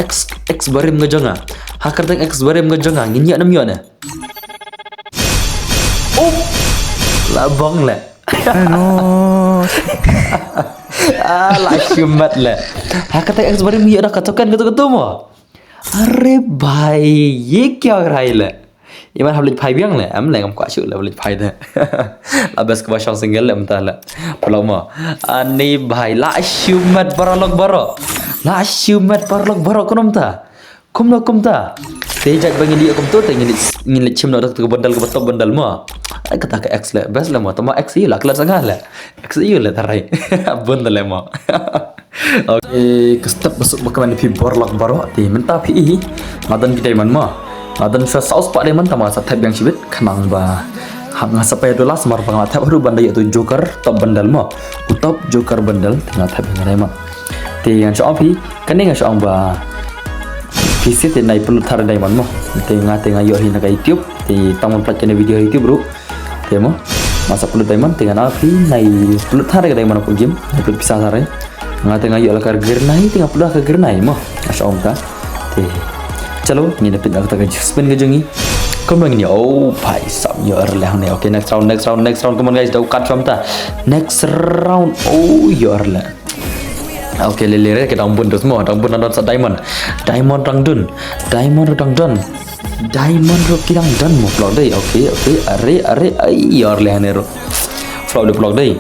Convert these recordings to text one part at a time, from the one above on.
X barem ngajonga. Hakar teng X barem ngajonga nginya nam yo na. Oh. Labong le. Aduh. La shumat le. Hakar teng X barem yo dah katokan gitu mo. Are bhai ye kya कर रहा है ले ये बार हम लोग भाई बियांग ले हम ले हम कुछ ले बोले भाई थे अब बस के बाशा सिंगल ले मत ले पलाव मा ani भाई la shumat baralog baro la shumat baralog baro kunom ta kumta sejak bagi dia kum tu ngin chim nak tu bandal ke betul bandal ma kata ke X le bas le ma tama X lah kelas sangat le X le tarai bandal le ma Oke, kestep masuk bakalan pi borlak baro ti menta pi ngadan kita man ma ngadan sa saus pak deman tama sa type yang sibit kenang ba hang sampai dola semar pangal type baru bandai itu joker top bandal ma utop joker bandal tengah type yang ada ma ti yang so pi kaning so ba visit ti nai perlu thar dai man ma tengah yo hin ka YouTube ti tamun pelajari video YouTube bro ti ma masa perlu dai man tengah api nai perlu thar ka dai man ko game perlu bisa thare ngate ngayo la kar gernai tinga pudah ka gernai mo asya omka te chalo ni dapat aku tak spin ke jengi kom ni oh bhai sam yo er le okay next round come on guys dau cut from ta next round oh yo er le okay le ke dang bun tu semua dang bun sa diamond ro kirang dan mo vlog dai okay are yo er le ro vlog dai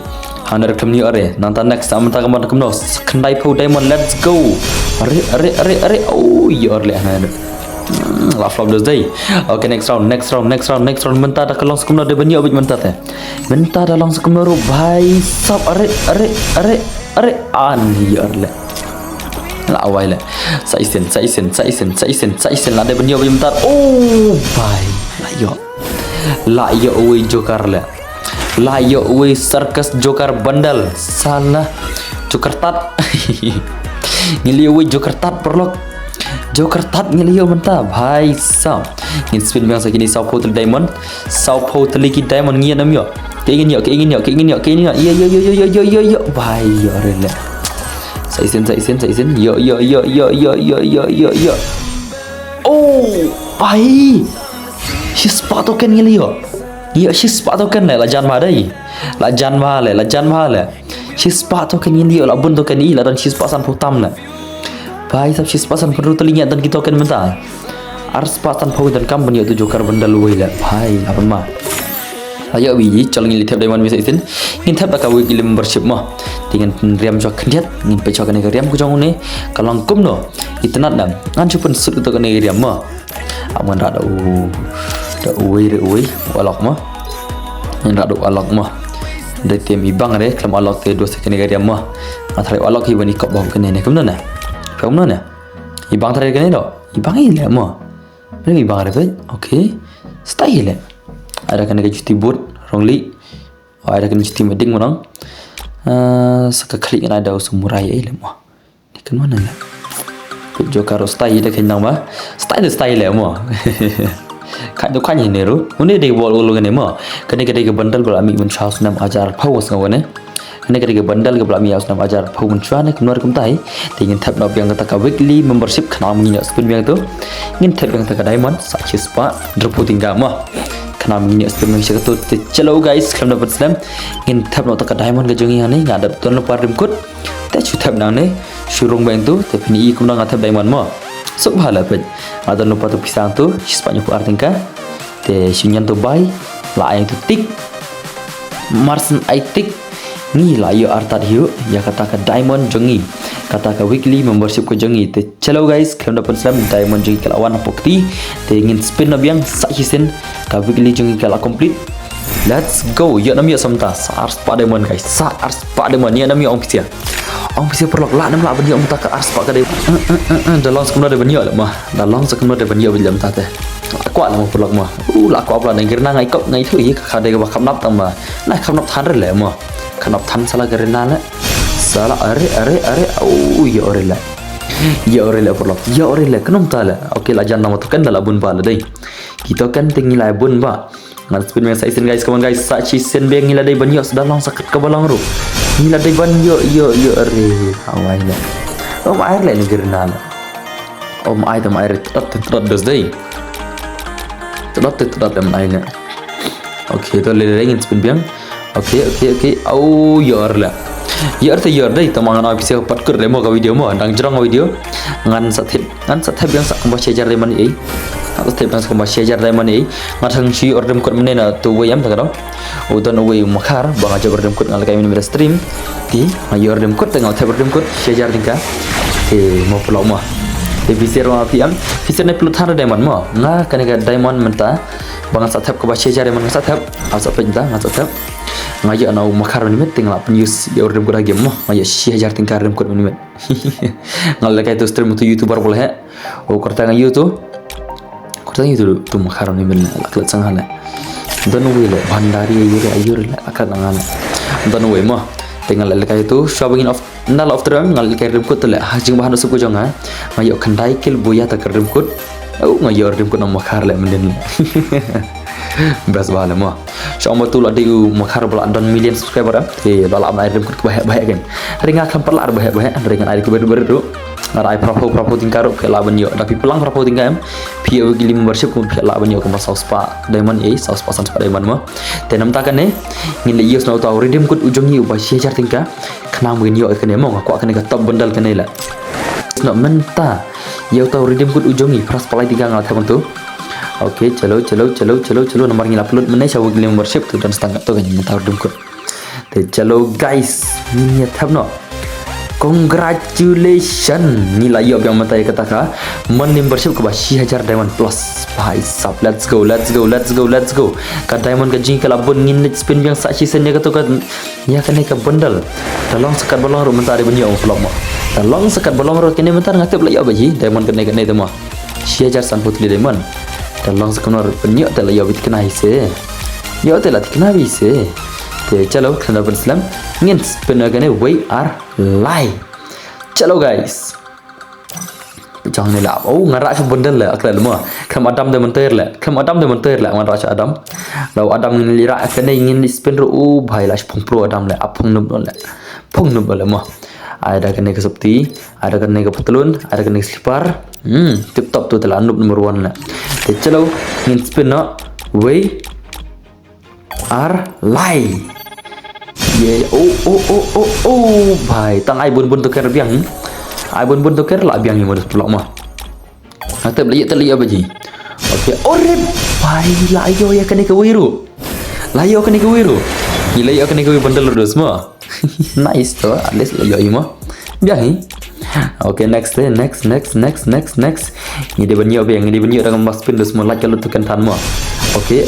Hanar kem ni are nanta next am ta kaman kem no kendai pau diamond let's go are oh yor le hanar la flop dos day okay next round menta da kalong skum no de banyo bit menta te menta da long skum no bhai sab are an yor le la awai le saisen la de banyo bit menta oh bhai la yo oi jokar le Layo we circus joker bandal salah joker tat ngilio we joker tat perlok joker tat ngilio menta bhai sam ngin spin bang sakini sau photo diamond ngia nam yo ke ingin yo yo bhai yo rela saisen yo oh bhai si sepatu kan ngilio Iya si sepatu kan la jan ma dai la jan ma le si sepatu kan ini la bun to kan ila dan si sepasan putam la bai sab si sepasan perlu telinga dan kita kan menta ar sepasan pau dan kam banyak tu joker benda luai la bai apa ma ayo wi calon ngili tap diamond bisa isin ngin tap ka wi gilim membership ma dengan riam jok kendiat ngin pe jok ne riam ku jong ne kalong kum no itnat dam ngan chupen sut to kan riam ma aman ra da uwi walak mah yang radu walak mah dari tim ibang re kelam walak te 2 second gari mah athare walak hi bani kop bom kene ne kamna na ibang thare kene do ibang ile mah bani ibang re okay style ada kan ke justi boot rongli ada kan justi meding monang saka klik na ada usumurai ile mah ni kan mana la joker style da kan nang ba style mah kan tu kan ini ru, ini dia buat ulung ni mah, kena ke bandal belami mencaus nam ajar paus ngawane, kena ke bandal ke belami aus nam ajar paus mencuan ni keluar kumtai, ingin tap nak yang kata weekly membership kena menginyak spin yang tu, ingin tap yang kata diamond, saksi spa, drepu tinggal mah, kena menginyak spin yang tu, celo guys, kalau dapat slam, ingin tap nak kata diamond ke jongi ni, ngadap tuan lupa rimkut, tak cukup nang ni, surung bang tu, tapi ni ikut nang tap diamond mah. Subhanallah pun ada lupa tu pisang tu sepatnya pu artingka te sunyan tu bai la ayang tu tik marsen ai tik ni la yo artat hiu ya kata ka diamond jongi kata ka weekly membership ko jongi te chalo guys kalau dapat slam diamond jongi kala wan pokti te ingin spin nabiang sak hisen ka weekly jongi kala complete let's go yo nam yo samta ars pa diamond guys ars pa diamond ni nam yo ong pisia perlok la nam la bani ong tak ars pa ka de dalam sekolah ada bani lah mah dalam sekolah ada bani bila mta te kuat lah perlok mah la kuat lah ngirna ngai kop ngai thui ka de ba kham nap tam ma la kham nap than le mah kham nap than sala garena la sala are oh ya ore la perlok ya ore la kenom ta la okey la jan nama tu kan dalam bun ba la dai kita kan tinggi la bun ba ngan spin yang saya guys kawan guys sachi sen beng ngila dai banyak sudah lang sakit ke balang ru ngila dai ban yo are awai la air la ni gerna la ai tầm ai trật được đây trật em ai nè ok tôi lấy ingin spin biang ok yor thì yor đây tầm ngan ai bisa pat kur demo ka video mo dang jerong video ngan sathep yang sak kembang share dai man ei atau thep yang kembang share dai man ei ngatang chi ordem kod menena tu wayam tak dong udan way makar bang aja ordem kod ngal kay min stream di ayo ordem kod tengok thep ordem kod share tingka mau pulau mah di visir ma piam visir ne pelut har diamond mo nga kanega diamond menta bang sathep ka ba share diamond sathep asap pinta sathep ngayo anau makar ni met tinggal news ya ordem kod lagi mo ngayo share tingka ordem kod ni met ngal kay tu stream tu youtuber boleh o korta ngayo tu tu makar ni men laklat sanghala dan wile bandari ayur akal ngala dan we mo tinggal kay tu shopping of nal of terang ngal kay ordem kod le hajing bahan suku jonga ngayo kandai kil buya tak ordem kod ngayo ordem kod makar le men beras bahala mo sama tu lah dia makar pula dan million subscriber thì đó là ai kod bahaya kan ringan kan perlar bahaya ringan ai ku ber tu ngarai prapo tingkar ke la banyo tapi pelang prapo tingkam pia gili membership ku pia la banyo ke saus pa diamond saus pa sampai diamond mo tenam takan ne ngin le yus no tau redeem kod ujung yu ba share tingka kena mungkin yo ke ne mo aku akan ke top bundle ke ne la no menta yo tau redeem kod ujung yi pras palai tiga ngal thakon tu oke chalo nomor ngila upload mana sawo gili membership tu dan setengah tu kan yang tau redeem kod te chalo guys ni thap no congratulations nilai yo yang mata kata ka membership ke 1000 diamond plus bhai sab let's go ka diamond ka jing kala bun ngin spin yang sak season ya ka ya kan ka bundle dalong sekat balong ro mentari bunyi om vlog mo dalong sekat balong ro kene mentar ngatep la yo baji diamond ka ne temo 1000 san putli diamond dalong sekat ro bunyi ta la yo bit kena hise yo ta la kena hise te chalo khana islam ngin spin agane we are live chalo guys jangan ni lah ngarak ke bundle lah akal lemah kam adam de mentir lah ngarak cha adam law adam ngin lira akane ngin spin ro bhai la phung pro adam la apung nub la mah ada kene ke septi ada kene ke petulun ada kene ke slipper tip top tu telah nub number 1 la te chalo ngin spin no we are live yeah bhai tang ai bun tu ker biang ai bun tu ker la biang ni modus pulak mah atap liyat tali abaji okey ore bhai la yo ya kene ke wiru gila yo kene ke bundle terus mah nice tu at least la yo mah biang ni okey next ni dia banyak biang ni banyak dengan mas pin dus mulai kalau tekan tan mah okey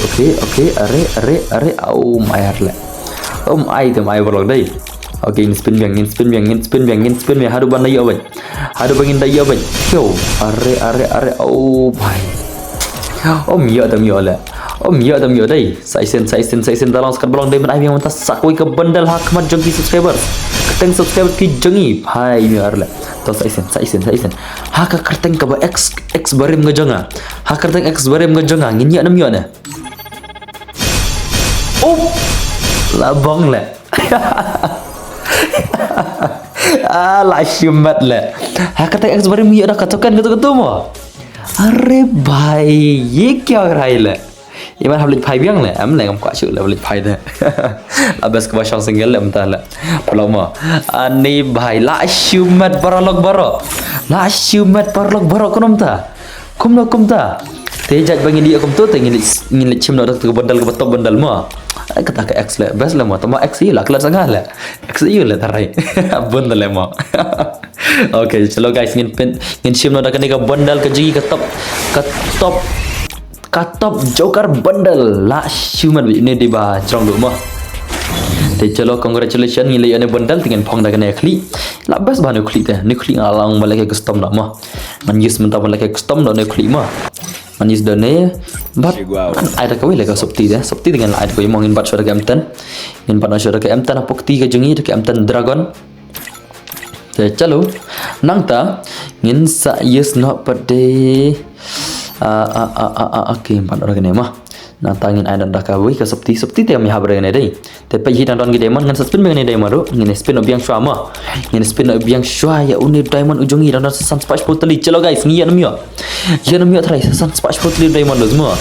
are mayar la ai tu mai vlog đây ok ngin spin biang hadu ban dayo ban hadu bangin dayo ban yo are bhai mio tam yo đây sai sen dalam sekat belong dai ban ai yang mentas sakoi ke bundle hak mat jongki subscriber keteng subscriber ki jongi bhai mi arla to sai sen hak kerteng ke ba x barim ngajonga ngin ya nam yo na labong le la syumat le kata ex baru mi ada katakan gitu mo are bhai ye kya rai le iman hablit phai biang le am le ngam kwa chu le hablit phai de abas ke basang single le mta le pulau mo ani bhai la syumat baralog baro konom ta kumta tejat bangin dia kum tu ngin chim no ke bandal ke top bandal mo kata ke X le best le mo tama X lah kelas sangat le X le tarai bundle le mo okay chalo guys ngin sim no da kene ka bundle ke jigi ke top joker bundle la human ni di ba jong lu mo te chalo congratulations ngin le ne bundle dengan phong da kene kli la best ba ne kli te ne kli alang malake custom da mo man use menta malake custom do ne kli mo manis done bat ada kawai lega sopti dengan ada kau mongin bat syurga M10 ngin bat syurga M10 apokti ke jungi ke M10 dragon te chalo nangta ngin sa yes no pade okay bat orang ne mah nang tangin ai dan dah kawai ke sopti te mi habre ne dei Tapi hidan don diamond ngan spin mengenai diamond ro ngene spin obiang shwa ma ngene spin obiang shwa ya uni diamond ujung hidan don sesan splash totally chalo guys ngi ya namio try sesan splash totally diamond lo semua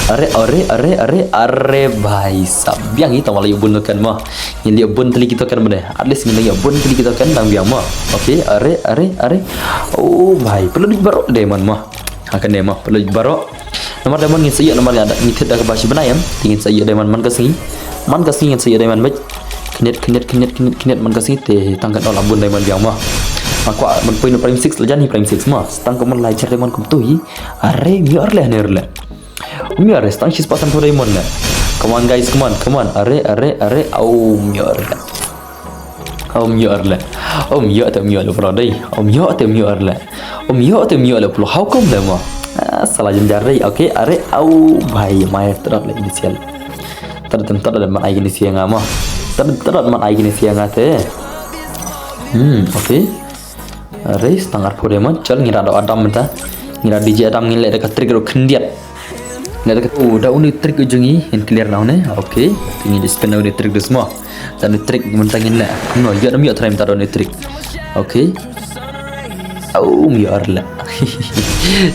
are bhai sab biang itu malah bun kan ma ngili bun teli kita kan benda at least ngili bun teli kita kan bang biang ma okey are oh bhai perlu dibarok diamond ma akan dia ma perlu dibarok nomor diamond ngin saya nomor ada ngit dah ke basi benayam ingin saya diamond man kasih ngin saya diamond baik kenyat man kasih teh tangkat olah bun diamond biang ma aku man point prime 6 lajan ni prime 6 ma tangkat man lai cer diamond kum tu hi are mior leh nerle mior stang sis pasan tu diamond lah come on guys come on are oh mior lah mior lah pula dai mior lah pula how come dah ma salah jari okey are au bhai mai terot la inisial terot man ai gini siang ama terot man ai gini siang ate okey are setengah podeman chal ngira do adam menta ngira DJ adam ngile dekat trik ro khendiat ngira dekat dah uni trik ujungi in clear now ne okey tinggi di spin uni trik semua dan trik mentangin la no ya demi try minta do ni trik okey au mior la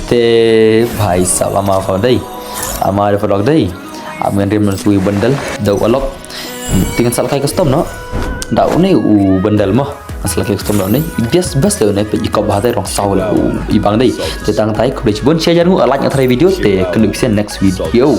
te bhai sab ama fa dai ama ada vlog dai amen rim sui bundle dau alok tinggal sal kai custom no dau ne bundle mah asal kai custom no ne bias bas le ne pe ikop ba dai rong sau le ibang dai te tang tai ko be bun share jangan like ngai video te kena next video